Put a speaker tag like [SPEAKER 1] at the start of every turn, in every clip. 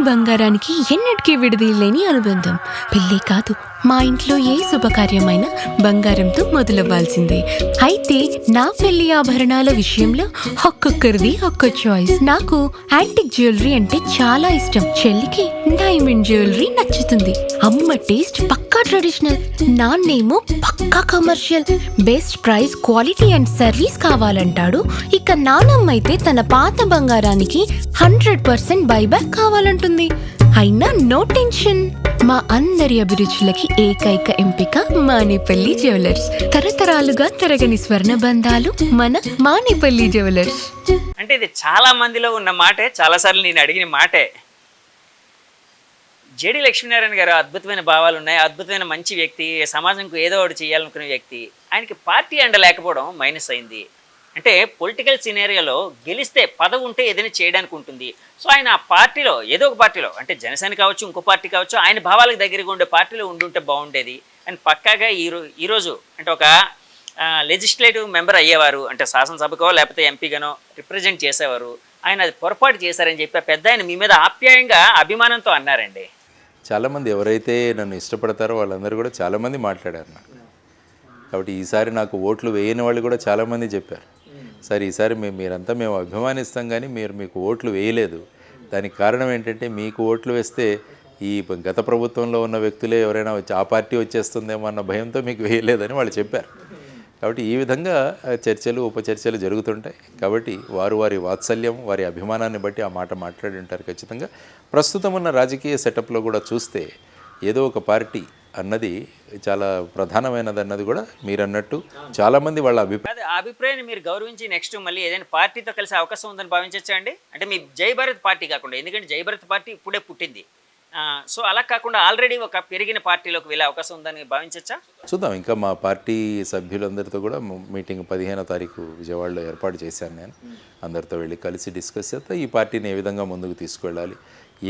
[SPEAKER 1] బంగారానికి ఎన్నటికీ విడదీయలేని అనుబంధం. పెళ్ళే కాదు, మా ఇంట్లో ఏ శుభకార్యమైనా బంగారంతో మొదలవ్వాల్సిందే. అయితే నా పెళ్లి ఆభరణాల విషయంలో ఒక్కొక్కరిది ఒక్కో చాయిస్. నాకు యాంటిక్ జ్యువెలరీ అంటే చాలా ఇష్టం. చెల్లికి డైమండ్ జ్యువెలరీ నచ్చుతుంది. అమ్మ టేస్ట్ పక్కా ట్రెడిషనల్, నాన్నేమో పక్కా commercial. Best price, quality and service కావాలంటాడు. ఇక నానమ్మ అయితే తన పాత బంగారానికి 100% బైబ్యాక్ కావాలంటుంది. అయినా నో టెన్షన్. మా అందరి అభిరుచులకి ఏకైక ఎంపిక మానేపల్లి జ్యువెలర్స్. తరతరాలుగా తరగని స్వర్ణ బంధాలు మన మానేపల్లి జ్యువెలర్స్.
[SPEAKER 2] అంటే ఇది చాలా మందిలో ఉన్న మాటే, చాలాసార్లు నేను అడిగిన మాటే. జేడి లక్ష్మీనారాయణ గారు అద్భుతమైన భావాలు ఉన్నాయి, అద్భుతమైన మంచి వ్యక్తి, సమాజంకు ఏదో ఒకటి చేయాలనుకునే వ్యక్తి. ఆయనకి పార్టీ అండ లేకపోవడం మైనస్ అయింది. అంటే పొలిటికల్ సినేరియోలో గెలిస్తే పదవి ఉంటే ఏదైనా చేయడానికి ఉంటుంది. సో ఆయన ఆ పార్టీలో ఏదో ఒక పార్టీలో, అంటే జనసేన కావచ్చు, ఇంకో పార్టీ కావచ్చు, ఆయన భావాలకు దగ్గరగా ఉండే పార్టీలో ఉండుంటే బాగుండేది. అండ్ పక్కాగా ఈరోజు అంటే ఒక లెజిస్లేటివ్ మెంబర్ అయ్యేవారు, అంటే శాసనసభకో లేకపోతే ఎంపీగానో రిప్రజెంట్ చేసేవారు. ఆయన అది పొరపాటు చేశారని చెప్పి పెద్ద ఆయన మీ మీద ఆప్యాయంగా అభిమానంతో అన్నారండి.
[SPEAKER 3] చాలామంది ఎవరైతే నన్ను ఇష్టపడతారో వాళ్ళందరూ కూడా చాలామంది మాట్లాడారు నాకు. కాబట్టి ఈసారి నాకు ఓట్లు వేయని వాళ్ళు కూడా చాలామంది చెప్పారు, సార్ ఈసారి మీరంతా మేము అభిమానిస్తాం కానీ మీకు ఓట్లు వేయలేదు. దానికి కారణం ఏంటంటే మీకు ఓట్లు వేస్తే ఈ గత ప్రభుత్వంలో ఉన్న వ్యక్తులే ఎవరైనా వచ్చి ఆ పార్టీ వచ్చేస్తుందేమో అన్న భయంతో మీకు వేయలేదని వాళ్ళు చెప్పారు. కాబట్టి ఈ విధంగా చర్చలు ఉపచర్చలు జరుగుతుంటాయి. కాబట్టి వారి వాత్సల్యం, వారి అభిమానాన్ని బట్టి ఆ మాట మాట్లాడి ఉంటారు. ఖచ్చితంగా ప్రస్తుతం ఉన్న రాజకీయ సెటప్లో కూడా చూస్తే ఏదో ఒక పార్టీ అన్నది చాలా ప్రధానమైనది అన్నది కూడా మీరు అన్నట్టు చాలామంది వాళ్ళ
[SPEAKER 2] అభిప్రాయాన్ని మీరు గౌరవించి నెక్స్ట్ మళ్ళీ ఏదైనా పార్టీతో కలిసే అవకాశం ఉందని భావించచ్చా అండి? అంటే మీ జై భారత్ పార్టీ కాకుండా, ఎందుకంటే జై భారత్ పార్టీ ఇప్పుడే పుట్టింది, సో అలా కాకుండా ఆల్రెడీ ఒక పెరిగిన పార్టీలోకి వెళ్ళే అవకాశం ఉందని భావించచ్చా?
[SPEAKER 3] చూద్దాం. ఇంకా మా పార్టీ సభ్యులందరితో కూడా మీటింగ్ 15వ తారీఖు విజయవాడలో ఏర్పాటు చేశాను. నేను అందరితో వెళ్ళి కలిసి డిస్కస్ చేస్తే ఈ పార్టీని ఏ విధంగా ముందుకు తీసుకువెళ్ళాలి,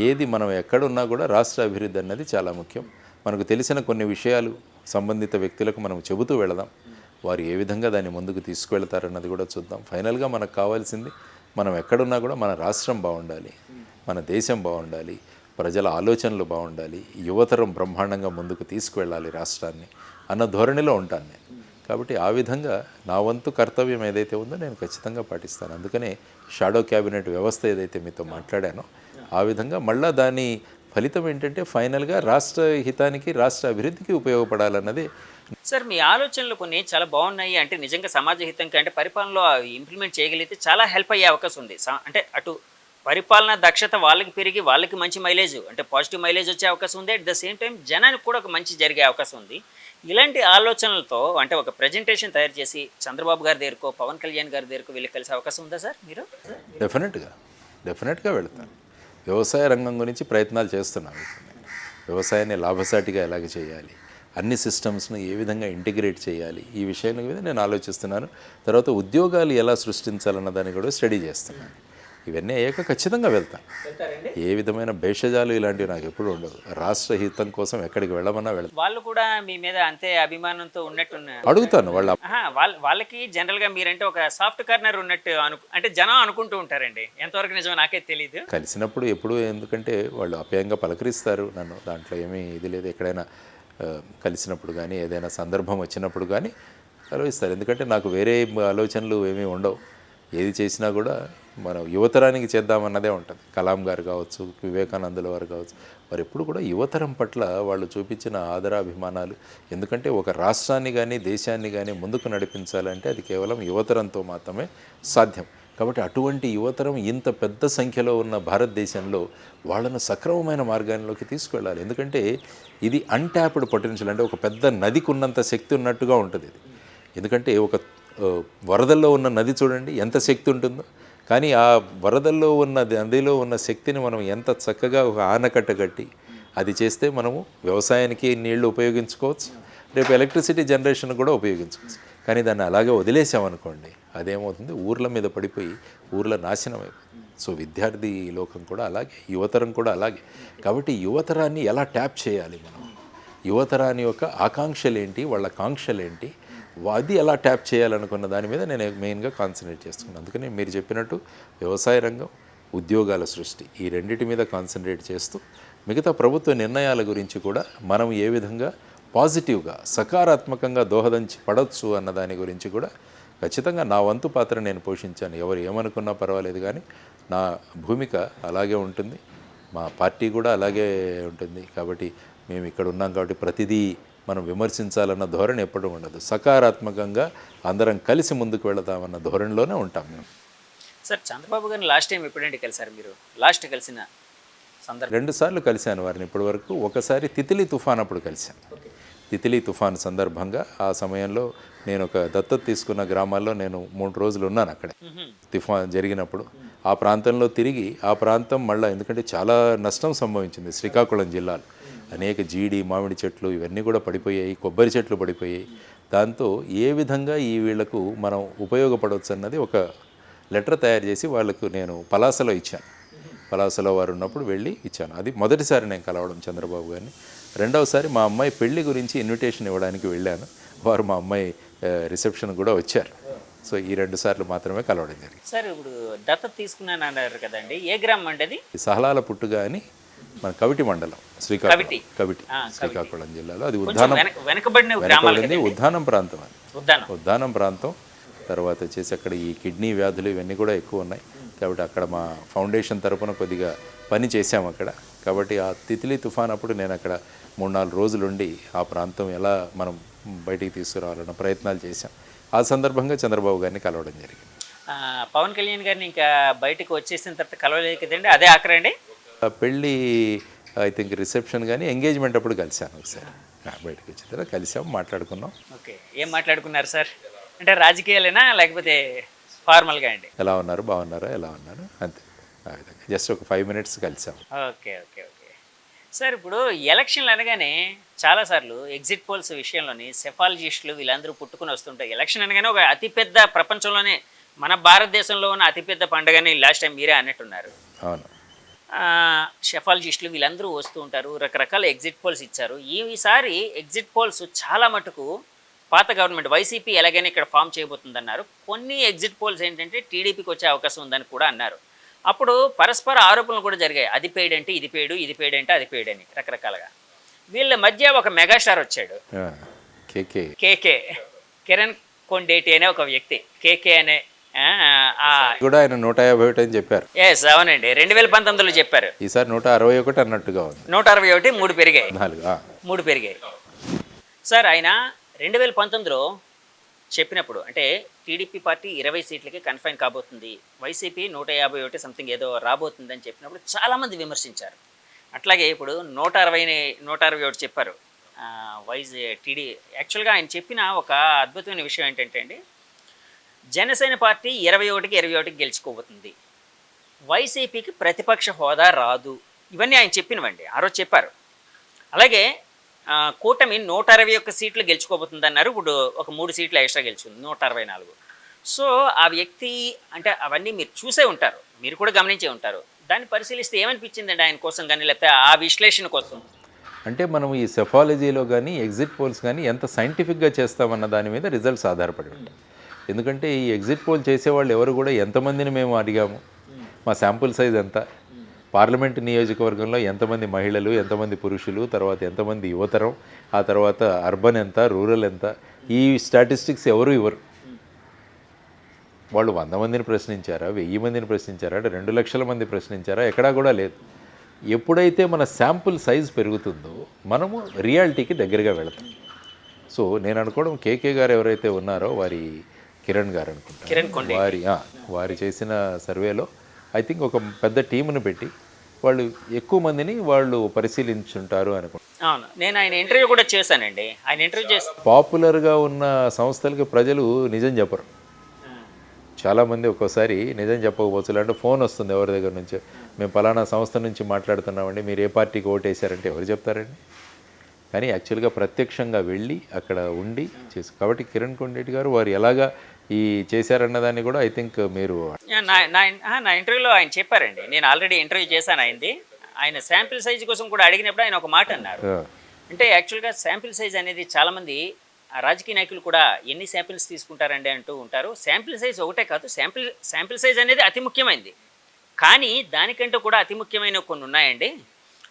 [SPEAKER 3] ఏది మనం ఎక్కడున్నా కూడా రాష్ట్ర అభివృద్ధి అన్నది చాలా ముఖ్యం. మనకు తెలిసిన కొన్ని విషయాలు సంబంధిత వ్యక్తులకు మనం చెబుతూ వెళదాం, వారు ఏ విధంగా దాన్ని ముందుకు తీసుకువెళ్తారన్నది కూడా చూద్దాం. ఫైనల్గా మనకు కావాల్సింది మనం ఎక్కడున్నా కూడా మన రాష్ట్రం బాగుండాలి, మన దేశం బాగుండాలి, ప్రజల ఆలోచనలు బాగుండాలి, యువతరం బ్రహ్మాండంగా ముందుకు తీసుకువెళ్ళాలి రాష్ట్రాన్ని అన్న ధోరణిలో ఉంటాను నేను. కాబట్టి ఆ విధంగా నా వంతు కర్తవ్యం ఏదైతే ఉందో నేను ఖచ్చితంగా పాటిస్తాను. అందుకనే షాడో క్యాబినెట్ వ్యవస్థ ఏదైతే మీతో మాట్లాడానో ఆ విధంగా మళ్ళీ దాని ఫలితం ఏంటంటే ఫైనల్గా రాష్ట్ర హితానికి, రాష్ట్ర అభివృద్ధికి ఉపయోగపడాలన్నది.
[SPEAKER 2] సార్ మీ ఆలోచనలు కొన్ని చాలా బాగున్నాయి. అంటే నిజంగా సమాజ హితంగా అంటే పరిపాలనలో ఇంప్లిమెంట్ చేయగలిగితే చాలా హెల్ప్ అయ్యే అవకాశం ఉంది. అంటే అటు పరిపాలన దక్షత వాళ్ళకి పెరిగి వాళ్ళకి మంచి మైలేజ్, అంటే పాజిటివ్ మైలేజ్ వచ్చే అవకాశం ఉంది. అట్ ద సేమ్ టైం జనానికి కూడా ఒక మంచి జరిగే అవకాశం ఉంది. ఇలాంటి ఆలోచనలతో అంటే ఒక ప్రజెంటేషన్ తయారు చేసి చంద్రబాబు గారి దగ్గరకో, పవన్ కళ్యాణ్ గారి దగ్గరకో వెళ్ళి కలిసే అవకాశం ఉందా సార్ మీరు?
[SPEAKER 3] డెఫినెట్గా వెళతాను. వ్యవసాయ రంగం గురించి ప్రయత్నాలు చేస్తున్నాను. వ్యవసాయాన్ని లాభసాటిగా ఎలాగ చేయాలి, అన్ని సిస్టమ్స్ను ఏ విధంగా ఇంటిగ్రేట్ చేయాలి, ఈ విషయం మీద నేను ఆలోచిస్తున్నాను. తర్వాత ఉద్యోగాలు ఎలా సృష్టించాలన్న దాన్ని కూడా స్టడీ చేస్తున్నాను. ఇవన్నీ అయ్యాక ఖచ్చితంగా వెళ్తాను. ఏ విధమైన భేషజాలు ఇలాంటివి నాకు ఎప్పుడు ఉండదు. రాష్ట్ర హితం కోసం ఎక్కడికి వెళ్ళమన్నా వెళ్తాను.
[SPEAKER 2] వాళ్ళు కూడా మీ మీద అంతే అభిమానంతో ఉన్నట్టున్నారు.
[SPEAKER 3] అడుగుతాను
[SPEAKER 2] వాళ్ళకి జనరల్గా మీరంటే ఒక సాఫ్ట్ కార్నర్ ఉన్నట్టు అంటే జనం అనుకుంటూ ఉంటారండి. ఎంతవరకు నిజమో నాకే తెలియదు.
[SPEAKER 3] కలిసినప్పుడు ఎప్పుడు, ఎందుకంటే వాళ్ళు అప్యాయంగా పలకరిస్తారు నన్ను, దాంట్లో ఏమీ ఇది లేదు. ఎక్కడైనా కలిసినప్పుడు కానీ ఏదైనా సందర్భం వచ్చినప్పుడు కానీ కలుస్తారు. ఎందుకంటే నాకు వేరే ఆలోచనలు ఏమీ ఉండవు. ఏది చేసినా కూడా మనం యువతరానికి చేద్దామన్నదే ఉంటుంది. కలాం గారు కావచ్చు, వివేకానందుల వారు కావచ్చు, వారు ఎప్పుడు కూడా యువతరం పట్ల వాళ్ళు చూపించిన ఆదరాభిమానాలు. ఎందుకంటే ఒక రాష్ట్రాన్ని కానీ దేశాన్ని కానీ ముందుకు నడిపించాలంటే అది కేవలం యువతరంతో మాత్రమే సాధ్యం. కాబట్టి అటువంటి యువతరం ఇంత పెద్ద సంఖ్యలో ఉన్న భారతదేశంలో వాళ్ళను సక్రమమైన మార్గాల్లోకి తీసుకువెళ్ళాలి. ఎందుకంటే ఇది అన్ట్యాప్డ్ పొటెన్షియల్, అంటే ఒక పెద్ద నదికి ఉన్నంత శక్తి ఉన్నట్టుగా ఉంటుంది ఇది. ఎందుకంటే ఒక వరదల్లో ఉన్న నది చూడండి ఎంత శక్తి ఉంటుందో, కానీ ఆ వరదల్లో ఉన్న నదిలో ఉన్న శక్తిని మనం ఎంత చక్కగా ఒక ఆనకట్ట కట్టి అది చేస్తే మనము వ్యవసాయానికి నీళ్లు ఉపయోగించుకోవచ్చు, రేపు ఎలక్ట్రిసిటీ జనరేషన్ కూడా ఉపయోగించుకోవచ్చు. కానీ దాన్ని అలాగే వదిలేసామనుకోండి, అదేమవుతుంది, ఊర్ల మీద పడిపోయి ఊర్ల నాశనం అయిపోతుంది. సో విద్యార్థి లోకం కూడా అలాగే, యువతరం కూడా అలాగే. కాబట్టి యువతరాన్ని ఎలా ట్యాప్ చేయాలి మనం, యువతరాన్ని యొక్క ఆకాంక్షలు ఏంటి, వాళ్ళ కాంక్షలు ఏంటి, అది ఎలా ట్యాప్ చేయాలనుకున్న దాని మీద నేను మెయిన్గా కాన్సన్ట్రేట్ చేస్తున్నాను. అందుకని మీరు చెప్పినట్టు వ్యవసాయ రంగం, ఉద్యోగాల సృష్టి, ఈ రెండిటి మీద కాన్సన్ట్రేట్ చేస్తూ మిగతా ప్రభుత్వ నిర్ణయాల గురించి కూడా మనం ఏ విధంగా పాజిటివ్గా సకారాత్మకంగా దోహదం పడవచ్చు అన్న దాని గురించి కూడా ఖచ్చితంగా నా వంతు పాత్ర నేను పోషించాను. ఎవరు ఏమనుకున్నా పర్వాలేదు, కానీ నా భూమిక అలాగే ఉంటుంది, మా పార్టీ కూడా అలాగే ఉంటుంది. కాబట్టి మేము ఇక్కడ ఉన్నాం కాబట్టి ప్రతిదీ మనం విమర్శించాలన్న ధోరణి ఎప్పుడూ ఉండదు. సకారాత్మకంగా అందరం కలిసి ముందుకు వెళదామన్న ధోరణిలోనే ఉంటాం మేము.
[SPEAKER 2] సార్, చంద్రబాబు గారిని లాస్ట్ టైం ఎప్పుడంటే కలిసారు మీరు? లాస్ట్ కలిసిన సందర్భం?
[SPEAKER 3] 2 సార్లు కలిశాను వారిని ఇప్పటివరకు. ఒకసారి తితిలి తుఫాన్ అప్పుడు కలిశాను. తితిలి తుఫాన్ సందర్భంగా ఆ సమయంలో నేను ఒక దత్తత తీసుకున్న గ్రామాల్లో నేను 3 రోజులు ఉన్నాను అక్కడే. తుఫాన్ జరిగినప్పుడు ఆ ప్రాంతంలో తిరిగి, ఆ ప్రాంతం మళ్ళీ ఎందుకంటే చాలా నష్టం సంభవించింది శ్రీకాకుళం జిల్లాలో. అనేక జీడి, మామిడి చెట్లు ఇవన్నీ కూడా పడిపోయాయి, కొబ్బరి చెట్లు పడిపోయాయి. దాంతో ఏ విధంగా ఈ వీళ్లకు మనం ఉపయోగపడవచ్చు అన్నది ఒక లెటర్ తయారు చేసి వాళ్ళకు నేను పలాసలో ఇచ్చాను. పలాసలో వారు ఉన్నప్పుడు వెళ్ళి ఇచ్చాను. అది మొదటిసారి నేను కలవడం చంద్రబాబు గారిని. రెండవసారి మా అమ్మాయి పెళ్లి గురించి ఇన్విటేషన్ ఇవ్వడానికి వెళ్ళాను. వారు మా అమ్మాయి రిసెప్షన్ కూడా వచ్చారు. సో ఈ 2 సార్లు మాత్రమే కలవడం జరిగింది.
[SPEAKER 2] సార్, ఇప్పుడు దత్తత తీసుకున్నాను అన్నారు కదండి, ఏ గ్రామం అండి అది?
[SPEAKER 3] సహలాల పుట్టుగా అని మన కవిటి మండలం, కవిటి శ్రీకాకుళం జిల్లాలో. అది వెనకబడింది ఉద్దానం ప్రాంతం. అది ఉద్దానం ప్రాంతం. తర్వాత వచ్చేసి అక్కడ ఈ కిడ్నీ వ్యాధులు ఇవన్నీ కూడా ఎక్కువ ఉన్నాయి. కాబట్టి అక్కడ మా ఫౌండేషన్ తరపున కొద్దిగా పని చేశాము అక్కడ. కాబట్టి ఆ తితిలి తుఫాన్ అప్పుడు నేను అక్కడ 3-4 రోజులుండి ఆ ప్రాంతం ఎలా మనం బయటికి తీసుకురావాలన్న ప్రయత్నాలు చేశాం. ఆ సందర్భంగా చంద్రబాబు గారిని కలవడం జరిగింది.
[SPEAKER 2] పవన్ కళ్యాణ్ గారిని ఇంకా బయటకు వచ్చేసిన తర్వాత కలవలేదు కదండి, అదే ఆఖరండి?
[SPEAKER 3] పెళ్ళి ఐ థింక్ రిసెప్షన్ కానీ ఎంగేజ్మెంట్ అప్పుడు కలిశాను ఒకసారి. బయటకు వచ్చిన తర్వాత కలిసాం, మాట్లాడుకున్నాం.
[SPEAKER 2] ఓకే, ఏం మాట్లాడుకున్నారు సార్? అంటే రాజకీయాలేనా లేకపోతే ఫార్మల్గా అండి?
[SPEAKER 3] ఎలా ఉన్నారు, బాగున్నారా, ఎలా ఉన్నారు, అంతే. ఆ విధంగా జస్ట్ ఒక 5 minutes కలిసాం.
[SPEAKER 2] ఓకే ఓకే ఓకే సార్, ఇప్పుడు ఎలక్షన్లు అనగానే చాలాసార్లు ఎగ్జిట్ పోల్స్ విషయంలోని సెఫాలజిస్టులు వీళ్ళందరూ పుట్టుకుని వస్తుంటాయి. ఎలక్షన్ అనగానే ఒక అతిపెద్ద, ప్రపంచంలోనే మన భారతదేశంలో ఉన్న అతిపెద్ద పండుగని లాస్ట్ టైం మీరే అన్నట్టున్నారు.
[SPEAKER 3] అవును.
[SPEAKER 2] సెఫాలజిస్టులు వీళ్ళందరూ వస్తూ ఉంటారు, రకరకాల ఎగ్జిట్ పోల్స్ ఇచ్చారు. ఈసారి ఎగ్జిట్ పోల్స్ చాలా మటుకు పాత గవర్నమెంట్ వైసీపీ ఎలాగైనా ఇక్కడ ఫామ్ చేయబోతుందన్నారు. కొన్ని ఎగ్జిట్ పోల్స్ ఏంటంటే టీడీపీకి వచ్చే అవకాశం ఉందని కూడా అన్నారు. అప్పుడు పరస్పర ఆరోపణలు కూడా జరిగాయి. అది పెయిడ్ అంటే ఇది పెయిడ్, ఇది పెయిడ్ అంటే అది పెయిడ్ అని రకరకాలుగా. వీళ్ళ మధ్య ఒక మెగాస్టార్ వచ్చాడు, కేకే, కిరణ్ కొండేటి అనే ఒక వ్యక్తి. కేకే అనే
[SPEAKER 3] కూడా ఆయన 151 అని చెప్పారు.
[SPEAKER 2] ఎస్, అవునండి, 2019లో చెప్పారు.
[SPEAKER 3] ఈసారి 161 అన్నట్టుగా ఉంది.
[SPEAKER 2] 161, 3 పెరిగాయి. 3 పెరిగాయి. సార్, ఆయన 2019లో చెప్పినప్పుడు అంటే టీడీపీ పార్టీ 20 సీట్లకి కన్ఫైన్ కాబోతుంది, వైసీపీ 151 సంథింగ్ ఏదో రాబోతుంది అని చెప్పినప్పుడు చాలామంది విమర్శించారు. అట్లాగే ఇప్పుడు 161 చెప్పారు టీడీ. యాక్చువల్గా ఆయన చెప్పిన ఒక అద్భుతమైన విషయం ఏంటంటే అండి, జనసేన పార్టీ 21కి 21 గెలుచుకోబోతుంది, వైసీపీకి ప్రతిపక్ష హోదా రాదు. ఇవన్నీ ఆయన చెప్పినవండి, ఆ రోజు చెప్పారు. అలాగే కూటమి 121 సీట్లు గెలుచుకోబోతుంది అన్నారు. ఇప్పుడు ఒక 3 సీట్లు ఎక్స్ట్రా గెలుచుకుంది, 164. సో ఆ వ్యక్తి అంటే అవన్నీ మీరు చూసే ఉంటారు, మీరు కూడా గమనించే ఉంటారు. దాన్ని పరిశీలిస్తే ఏమనిపించిందండి ఆయన కోసం కానీ, లేకపోతే ఆ విశ్లేషణ కోసం?
[SPEAKER 3] అంటే మనం ఈ సెఫాలజీలో కానీ ఎగ్జిట్ పోల్స్ కానీ ఎంత సైంటిఫిక్గా చేస్తామన్న దాని మీద రిజల్ట్స్ ఆధారపడి ఉంటాయి. ఎందుకంటే ఈ ఎగ్జిట్ పోల్ చేసేవాళ్ళు ఎవరు కూడా ఎంతమందిని మేము అడిగాము, మా శాంపుల్ సైజ్ ఎంత, పార్లమెంటు నియోజకవర్గంలో ఎంతమంది మహిళలు, ఎంతమంది పురుషులు, తర్వాత ఎంతమంది యువతరం, ఆ తర్వాత అర్బన్ ఎంత, రూరల్ ఎంత, ఈ స్టాటిస్టిక్స్ ఎవరు ఇవ్వరు. వాళ్ళు 100 మందిని ప్రశ్నించారా, 1000 మందిని ప్రశ్నించారా, అంటే 2 లక్షల మంది ప్రశ్నించారా, ఎక్కడా కూడా లేదు. ఎప్పుడైతే మన శాంపుల్ సైజ్ పెరుగుతుందో మనము రియాలిటీకి దగ్గరగా వెళతాం. సో నేను అనుకోవడం కేకే గారు ఎవరైతే ఉన్నారో వారి కిరణ్ గారు అనుకుంటా, వారి చేసిన సర్వేలో ఐ థింక్ ఒక పెద్ద టీమును పెట్టి వాళ్ళు ఎక్కువ మందిని వాళ్ళు పరిశీలించుంటారు అనుకుంటున్నాను.
[SPEAKER 2] అవును, నేను ఆయన ఇంటర్వ్యూ కూడా చేశానండి. ఆయన ఇంటర్వ్యూ చేసి
[SPEAKER 3] పాపులర్గా ఉన్న సంస్థలకి ప్రజలు నిజం చెప్పరు. చాలామంది ఒక్కోసారి నిజం చెప్పకపోవచ్చు, అంటే ఫోన్ వస్తుంది ఎవరి దగ్గర నుంచో, మేము పలానా సంస్థ నుంచి మాట్లాడుతున్నామండి, మీరు ఏ పార్టీకి ఓటేశారంటే ఎవరు చెప్తారండి? కానీ యాక్చువల్గా ప్రత్యక్షంగా వెళ్ళి అక్కడ ఉండి చేసి, కాబట్టి కిరణ్ కొండేటి గారు వారు ఎలాగా ఈ చేశారన్నదాన్ని కూడా ఐ థింక్ మీరు
[SPEAKER 2] నా ఇంటర్వ్యూలో ఆయన చెప్పారండి. నేను ఆల్రెడీ ఇంటర్వ్యూ చేశాను ఆయనది. ఆయన శాంపిల్ సైజ్ కోసం కూడా అడిగినప్పుడు ఆయన ఒక మాట అన్నారు. అంటే యాక్చువల్గా శాంపిల్ సైజ్ అనేది చాలామంది రాజకీయ నాయకులు కూడా ఎన్ని శాంపిల్స్ తీసుకుంటారండి అంటూ ఉంటారు. శాంపిల్ సైజ్ ఒకటే కాదు, శాంపిల్ సైజ్ అనేది అతి ముఖ్యమైనది. కానీ దానికంటే కూడా అతి ముఖ్యమైన కొన్ని ఉన్నాయండి.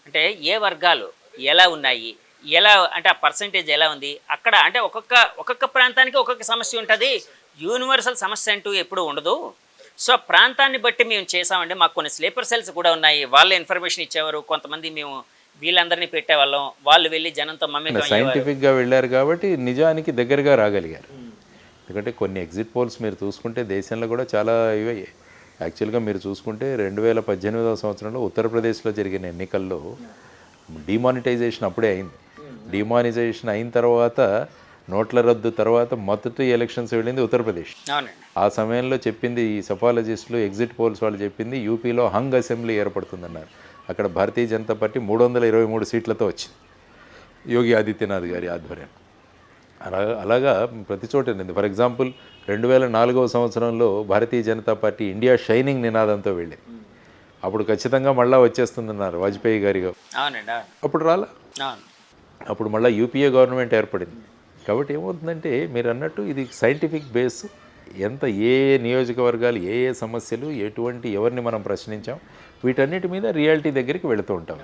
[SPEAKER 2] అంటే ఏ వర్గాలు ఎలా ఉన్నాయి, ఎలా అంటే ఆ పర్సంటేజ్ ఎలా ఉంది అక్కడ, అంటే ఒక్కొక్క ప్రాంతానికి ఒక్కొక్క సమస్య ఉంటుంది. యూనివర్సల్ సమస్య అంటూ ఎప్పుడు ఉండదు. సో ప్రాంతాన్ని బట్టి మేము చేసామండి. మాకు కొన్ని స్లీపర్ సెల్స్ కూడా ఉన్నాయి. వాళ్ళే ఇన్ఫర్మేషన్ ఇచ్చేవారు. కొంతమంది మేము వీళ్ళందరినీ పెట్టేవాళ్ళం, వాళ్ళు వెళ్ళి జనంతో మమ్మల్ని
[SPEAKER 3] సైంటిఫిక్గా వెళ్ళారు కాబట్టి నిజానికి దగ్గరగా రాగలిగారు. ఎందుకంటే కొన్ని ఎగ్జిట్ పోల్స్ మీరు చూసుకుంటే దేశంలో కూడా చాలా ఇవే. యాక్చువల్గా మీరు చూసుకుంటే 2018వ సంవత్సరంలో ఉత్తరప్రదేశ్లో జరిగిన ఎన్నికల్లో డిమానిటైజేషన్ అప్పుడే అయింది. డిమానిటైజేషన్ అయిన తర్వాత నోట్ల రద్దు తర్వాత మొదటి ఎలక్షన్స్ వెళ్ళింది ఉత్తరప్రదేశ్.
[SPEAKER 2] అవునండి.
[SPEAKER 3] ఆ సమయంలో చెప్పింది ఈ సఫాలజిస్టులు ఎగ్జిట్ పోల్స్ వాళ్ళు చెప్పింది యూపీలో హంగ్ అసెంబ్లీ ఏర్పడుతుందన్నారు. అక్కడ భారతీయ జనతా పార్టీ 323 సీట్లతో వచ్చింది యోగి ఆదిత్యనాథ్ గారి ఆధ్వర్యం. అలాగా ప్రతి చోట. ఫర్ ఎగ్జాంపుల్ 2004వ సంవత్సరంలో Bharatiya Janata party India shining నినాదంతో వెళ్ళింది. అప్పుడు ఖచ్చితంగా మళ్ళీ వచ్చేస్తుందన్నారు వాజ్పేయి గారిగా.
[SPEAKER 2] అవునండి.
[SPEAKER 3] అప్పుడు రాలా. అప్పుడు మళ్ళీ యూపీఏ గవర్నమెంట్ ఏర్పడింది. కాబట్టి ఏమవుతుందంటే మీరు అన్నట్టు ఇది సైంటిఫిక్ బేస్. ఎంత ఏ నియోజకవర్గాలు ఏ ఏ సమస్యలు ఎటువంటి ఎవరిని మనం ప్రశ్నించాం వీటన్నిటి మీద రియాలిటీ దగ్గరికి వెళుతూ ఉంటాం.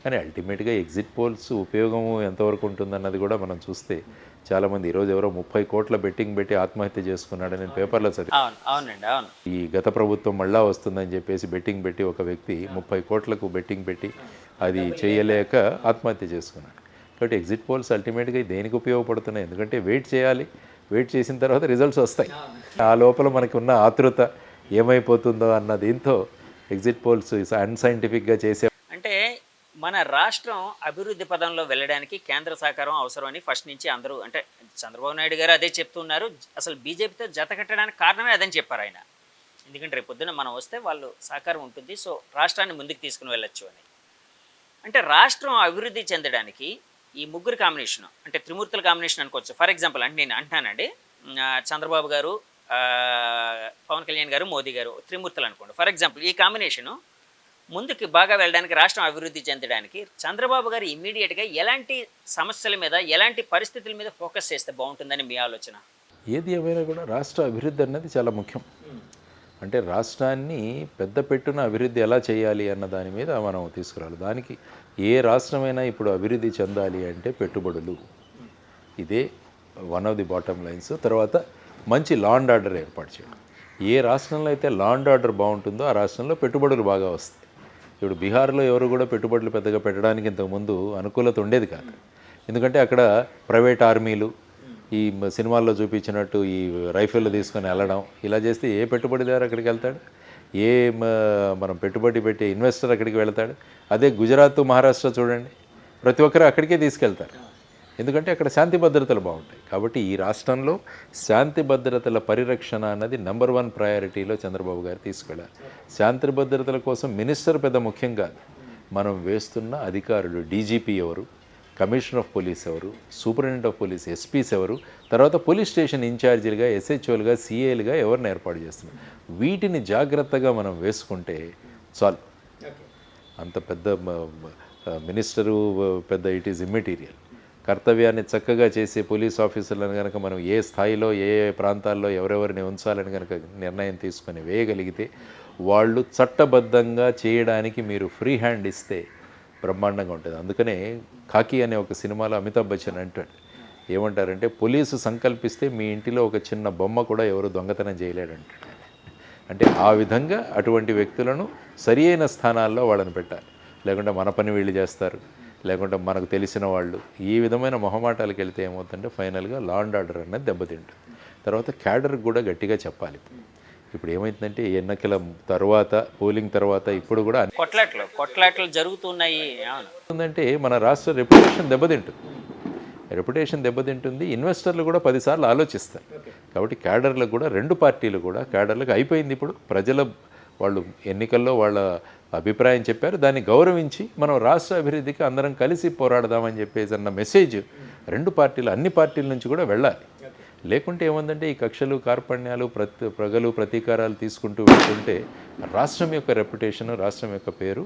[SPEAKER 3] కానీ అల్టిమేట్గా ఎగ్జిట్ పోల్స్ ఉపయోగం ఎంతవరకు ఉంటుందన్నది కూడా మనం చూస్తే చాలామంది ఈరోజు ఎవరో 30 కోట్ల బెట్టింగ్ పెట్టి ఆత్మహత్య చేసుకున్నాడని నేను పేపర్లో
[SPEAKER 2] చదివాను.
[SPEAKER 3] ఈ గత ప్రభుత్వం మళ్ళా వస్తుందని చెప్పేసి బెట్టింగ్ పెట్టి ఒక వ్యక్తి 30 కోట్లకు బెట్టింగ్ పెట్టి అది చేయలేక ఆత్మహత్య చేసుకున్నాడు. కాబట్టి ఎగ్జిట్ పోల్స్ అల్టిమేట్గా దేనికి ఉపయోగపడుతున్నాయి? ఎందుకంటే వెయిట్ చేయాలి, వెయిట్ చేసిన తర్వాత రిజల్ట్స్ వస్తాయి. ఆ లోపల మనకి ఉన్న ఆతృత ఏమైపోతుందో అన్న దీంతో ఎగ్జిట్ పోల్స్ అన్సైంటిఫిక్గా చేసే.
[SPEAKER 2] అంటే మన రాష్ట్రం అభివృద్ధి పదంలో వెళ్ళడానికి కేంద్ర సహకారం అవసరమని ఫస్ట్ నుంచి అందరూ, అంటే చంద్రబాబు నాయుడు గారు అదే చెప్తున్నారు. అసలు బీజేపీతో జత కట్టడానికి కారణమే అదని చెప్పారు ఆయన. ఎందుకంటే రేపు పొద్దున మనం వస్తే వాళ్ళు సహకారం ఉంటుంది, సో రాష్ట్రాన్ని ముందుకు తీసుకుని వెళ్ళొచ్చు అని. అంటే రాష్ట్రం అభివృద్ధి చెందడానికి ఈ ముగ్గురు కాంబినేషన్, అంటే త్రిమూర్తుల కాంబినేషన్ అనుకోవచ్చు. ఫర్ ఎగ్జాంపుల్ అంటే నేను అంటున్నానండి, చంద్రబాబు గారు, పవన్ కళ్యాణ్ గారు, మోదీ గారు త్రిమూర్తులు అనుకోండి. ఫర్ ఎగ్జాంపుల్ ఈ కాంబినేషను ముందుకు బాగా వెళ్ళడానికి, రాష్ట్రం అభివృద్ధి చెందడానికి చంద్రబాబు గారు ఇమ్మీడియట్గా ఎలాంటి సమస్యల మీద, ఎలాంటి పరిస్థితుల మీద ఫోకస్ చేస్తే బాగుంటుందని మీ ఆలోచన?
[SPEAKER 3] ఏది ఏమైనా కూడా రాష్ట్ర అభివృద్ధి అన్నది చాలా ముఖ్యం. అంటే రాష్ట్రాన్ని పెద్ద పెట్టున అభివృద్ధి ఎలా చేయాలి అన్న దాని మీద మనం తీసుకురావాలి. దానికి ఏ రాష్ట్రమైనా ఇప్పుడు అభివృద్ధి చెందాలి అంటే పెట్టుబడులు, ఇదే one of the bottom lines. తర్వాత మంచి లా అండ్ ఆర్డర్ ఏర్పాటు చేయడం. ఏ రాష్ట్రంలో అయితే లా అండ్ ఆర్డర్ బాగుంటుందో ఆ రాష్ట్రంలో పెట్టుబడులు బాగా వస్తాయి. ఇప్పుడు బీహార్లో ఎవరు కూడా పెట్టుబడులు పెద్దగా పెట్టడానికి ఇంతకుముందు అనుకూలత ఉండేది కాదు. ఎందుకంటే అక్కడ ప్రైవేట్ ఆర్మీలు ఈ సినిమాల్లో చూపించినట్టు ఈ రైఫిల్ తీసుకొని వెళ్ళడం ఇలా చేస్తే ఏ పెట్టుబడిదారు అక్కడికి వెళ్తాడు? ఏ మనం పెట్టుబడి పెట్టే ఇన్వెస్టర్ అక్కడికి వెళ్తాడు? అదే గుజరాత్, మహారాష్ట్ర చూడండి, ప్రతి ఒక్కరు అక్కడికే తీసుకెళ్తారు. ఎందుకంటే అక్కడ శాంతి భద్రతలు బాగుంటాయి. కాబట్టి ఈ రాష్ట్రంలో శాంతి భద్రతల పరిరక్షణ అన్నది నెంబర్ 1 ప్రయారిటీలో చంద్రబాబు గారు తీసుకెళ్ళారు. శాంతి భద్రతల కోసం మినిస్టర్ పెద్ద ముఖ్యం కాదు. మనం వేస్తున్న అధికారులు, డీజీపీ ఎవరు, కమిషనర్ ఆఫ్ పోలీస్ ఎవరు, సూపరింటెండెంట్ ఆఫ్ పోలీస్, ఎస్పీస్ ఎవరు, తర్వాత పోలీస్ స్టేషన్ ఇన్ఛార్జీలుగా, ఎస్హెచ్ఓలుగా, సిఏలుగా ఎవరిని ఏర్పాటు చేస్తున్నారు, వీటిని జాగ్రత్తగా మనం వేసుకుంటే చాలు. అంత పెద్ద మినిస్టరు పెద్ద ఇట్ ఈజ్ ఇమ్మెటీరియల్. కర్తవ్యాన్ని చక్కగా చేసే పోలీస్ ఆఫీసర్లను కనుక మనం ఏ స్థాయిలో ఏ ప్రాంతాల్లో ఎవరెవరిని ఉంచాలని కనుక నిర్ణయం తీసుకొని వేయగలిగితే వాళ్ళు చట్టబద్ధంగా చేయడానికి మీరు ఫ్రీ హ్యాండ్ ఇస్తే బ్రహ్మాండంగా ఉంటుంది. అందుకనే ఖాకీ అనే ఒక సినిమాలో అమితాబ్ బచ్చన్ అంటాడు, ఏమంటారంటే పోలీసు సంకల్పిస్తే మీ ఇంటిలో ఒక చిన్న బొమ్మ కూడా ఎవరు దొంగతనం చేయలేడంటాడు. అంటే ఆ విధంగా అటువంటి వ్యక్తులను సరి అయిన స్థానాల్లో వాళ్ళని పెట్టాలి. లేకుంటే మన పని వీళ్ళు చేస్తారు, లేకుంటే మనకు తెలిసిన వాళ్ళు, ఈ విధమైన మొహమాటాలకు వెళ్తే ఏమవుతుందంటే ఫైనల్గా లా అండ్ ఆర్డర్ అనేది దెబ్బతింటుంది. తర్వాత క్యాడర్కి కూడా గట్టిగా చెప్పాలి. ఇప్పుడు ఏమైందంటే ఎన్నికల తర్వాత, పోలింగ్ తర్వాత ఇప్పుడు కూడా
[SPEAKER 2] కొట్లాట్లు జరుగుతున్నాయి.
[SPEAKER 3] అంటే మన రాష్ట్ర రెప్యుటేషన్ దెబ్బతింటుంది. ఇన్వెస్టర్లు కూడా 10 సార్లు ఆలోచిస్తారు. కాబట్టి క్యాడర్లకు కూడా 2 పార్టీలు కూడా క్యాడర్లకు అయిపోయింది. ఇప్పుడు ప్రజల వాళ్ళు ఎన్నికల్లో వాళ్ళ అభిప్రాయం చెప్పారు, దాన్ని గౌరవించి మనం రాష్ట్ర అభివృద్ధికి అందరం కలిసి పోరాడదామని చెప్పేసి అన్న మెసేజ్ 2 పార్టీలు, అన్ని పార్టీల నుంచి కూడా వెళ్ళాలి. లేకుంటే ఏముందంటే ఈ కక్షలు, కార్పణ్యాలు, ప్రగలు, ప్రతీకారాలు తీసుకుంటూ వెళ్తుంటే రాష్ట్రం యొక్క రెప్యుటేషన్, రాష్ట్రం యొక్క పేరు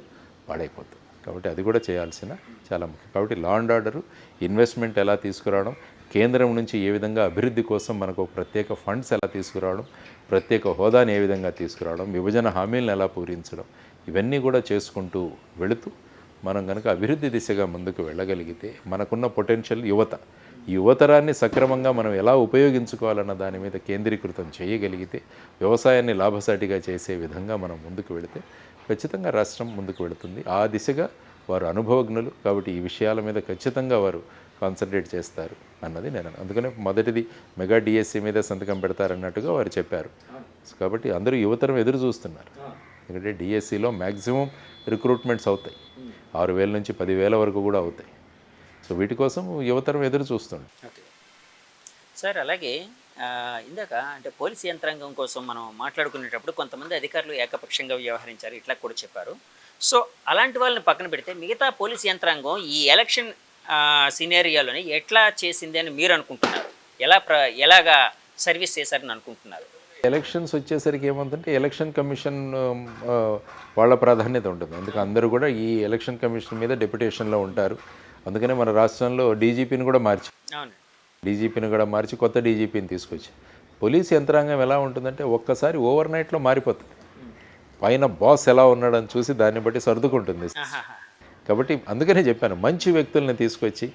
[SPEAKER 3] పాడైపోతుంది. కాబట్టి అది కూడా చేయాల్సిన చాలా ముఖ్యం. కాబట్టి లా అండ్ ఆర్డరు, ఇన్వెస్ట్మెంట్ ఎలా తీసుకురావడం, కేంద్రం నుంచి ఏ విధంగా అభివృద్ధి కోసం మనకు ప్రత్యేక ఫండ్స్ ఎలా తీసుకురావడం, ప్రత్యేక హోదాని ఏ విధంగా తీసుకురావడం, విభజన హామీలను ఎలా పూరించడం, ఇవన్నీ కూడా చేసుకుంటూ వెళుతూ మనం కనుక అభివృద్ధి దిశగా ముందుకు వెళ్ళగలిగితే మనకున్న పొటెన్షియల్ ఈ యువతరాన్ని సక్రమంగా మనం ఎలా ఉపయోగించుకోవాలన్న దాని మీద కేంద్రీకృతం చేయగలిగితే, వ్యవసాయాన్ని లాభసాటిగా చేసే విధంగా మనం ముందుకు వెళితే ఖచ్చితంగా రాష్ట్రం ముందుకు వెళుతుంది. ఆ దిశగా వారు అనుభవజ్ఞులు కాబట్టి ఈ విషయాల మీద ఖచ్చితంగా వారు కాన్సన్ట్రేట్ చేస్తారు అన్నది నేను అందుకనే మొదటిది మెగా డిఎస్సి మీద సంతకం పెడతారన్నట్టుగా వారు చెప్పారు. కాబట్టి అందరూ యువతరం ఎదురు చూస్తున్నారు. ఎందుకంటే డిఎస్సిలో మ్యాక్సిమం రిక్రూట్మెంట్స్ అవుతాయి, 6,000 నుంచి 10,000 వరకు కూడా అవుతాయి. సో వీటి కోసం యువతరం ఎదురు చూస్తుంది.
[SPEAKER 2] ఓకే సార్, అలాగే ఇందాక అంటే పోలీస్ యంత్రాంగం కోసం మనం మాట్లాడుకునేటప్పుడు కొంతమంది అధికారులు ఏకపక్షంగా వ్యవహరించారు ఇట్లా కూడా చెప్పారు. సో అలాంటి వాళ్ళని పక్కన పెడితే మిగతా పోలీస్ యంత్రాంగం ఈ ఎలక్షన్ సినేరియాలోని ఎట్లా చేసింది అని మీరు అనుకుంటున్నారు? ఎలాగా సర్వీస్ చేశారని అనుకుంటున్నారు?
[SPEAKER 3] ఎలక్షన్స్ వచ్చేసరికి ఏమంటుంటే ఎలక్షన్ కమిషన్ వాళ్ళ ప్రాధాన్యత ఉంటుంది. అందుకే అందరూ కూడా ఈ ఎలక్షన్ కమిషన్ మీద డెప్యుటేషన్లో ఉంటారు. అందుకనే మన రాష్ట్రంలో డీజీపీని కూడా మార్చి కొత్త డీజీపీని తీసుకొచ్చి పోలీస్ యంత్రాంగం ఎలా ఉంటుందంటే ఒక్కసారి ఓవర్ నైట్లో మారిపోతుంది. పైన బాస్ ఎలా ఉన్నాడని చూసి దాన్ని బట్టి సర్దుకుంటుంది. కాబట్టి అందుకనే చెప్పాను, మంచి వ్యక్తుల్ని తీసుకొచ్చి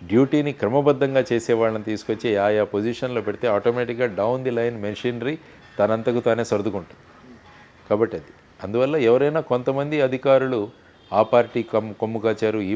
[SPEAKER 3] డ్యూటీని క్రమబద్ధంగా చేసే వాళ్ళని తీసుకొచ్చి ఆయా పొజిషన్లో పెడితే ఆటోమేటిక్గా డౌన్ ది లైన్ మెషినరీ తనంతకు తానే సర్దుకుంటుంది. కాబట్టి అందువల్ల ఎవరైనా కొంతమంది అధికారులు ఆ పార్టీ కొమ్ము కాచారు, ఈ